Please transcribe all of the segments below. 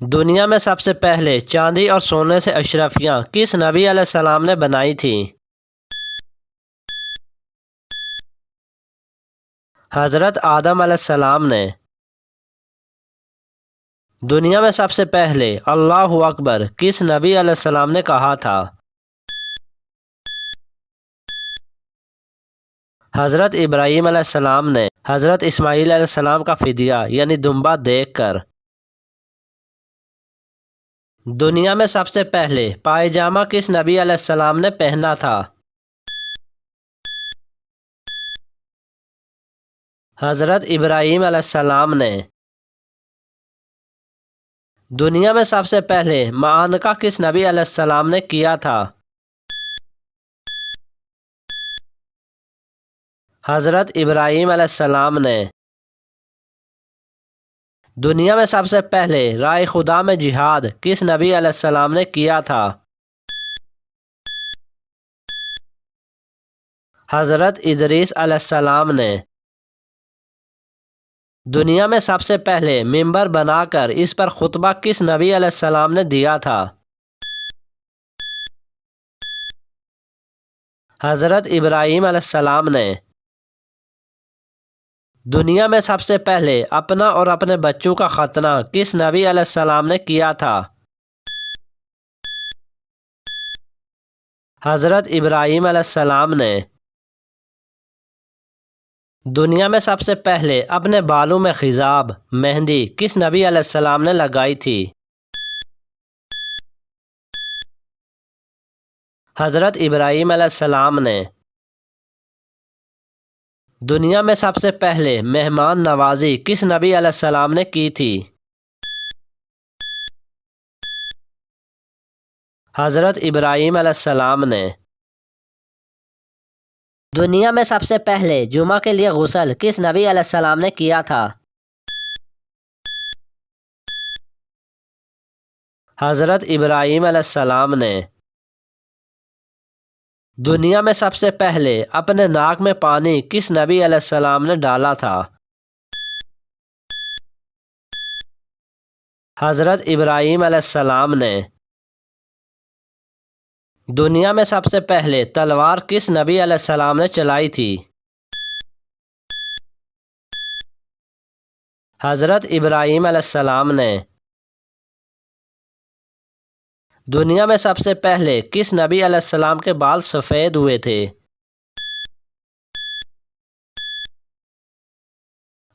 دنیا میں سب سے پہلے چاندی اور سونے سے اشرفیاں کس نبی علیہ السلام نے بنائی تھیں؟ حضرت آدم علیہ السلام نے۔ دنیا میں سب سے پہلے اللہ اکبر کس نبی علیہ السلام نے کہا تھا؟ حضرت ابراہیم علیہ السلام نے حضرت اسماعیل علیہ السلام کا فدیہ یعنی دمبا دیکھ کر۔ دنیا میں سب سے پہلے پائجامہ کس نبی علیہ السلام نے پہنا تھا؟ حضرت ابراہیم علیہ السلام نے۔ دنیا میں سب سے پہلے معانقہ کس نبی علیہ السلام نے کیا تھا؟ حضرت ابراہیم علیہ السلام نے۔ دنیا میں سب سے پہلے رائے خدا میں جہاد کس نبی علیہ السلام نے کیا تھا؟ حضرت ادریس علیہ السلام نے۔ دنیا میں سب سے پہلے ممبر بنا کر اس پر خطبہ کس نبی علیہ السلام نے دیا تھا؟ حضرت ابراہیم علیہ السلام نے۔ دنیا میں سب سے پہلے اپنا اور اپنے بچوں کا ختنہ کس نبی علیہ السلام نے کیا تھا؟ حضرت ابراہیم علیہ السلام نے۔ دنیا میں سب سے پہلے اپنے بالوں میں خضاب مہندی کس نبی علیہ السلام نے لگائی تھی؟ حضرت ابراہیم علیہ السلام نے۔ دنیا میں سب سے پہلے مہمان نوازی کس نبی علیہ السلام نے کی تھی؟ حضرت ابراہیم علیہ السلام نے۔ دنیا میں سب سے پہلے جمعہ کے لیے غسل کس نبی علیہ السلام نے کیا تھا؟ حضرت ابراہیم علیہ السلام نے۔ دنیا میں سب سے پہلے اپنے ناک میں پانی کس نبی علیہ السلام نے ڈالا تھا؟ حضرت ابراہیم علیہ السلام نے۔ دنیا میں سب سے پہلے تلوار کس نبی علیہ السلام نے چلائی تھی؟ حضرت ابراہیم علیہ السلام نے۔ دنیا میں سب سے پہلے کس نبی علیہ السلام کے بال سفید ہوئے تھے؟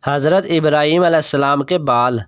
حضرت ابراہیم علیہ السلام کے بال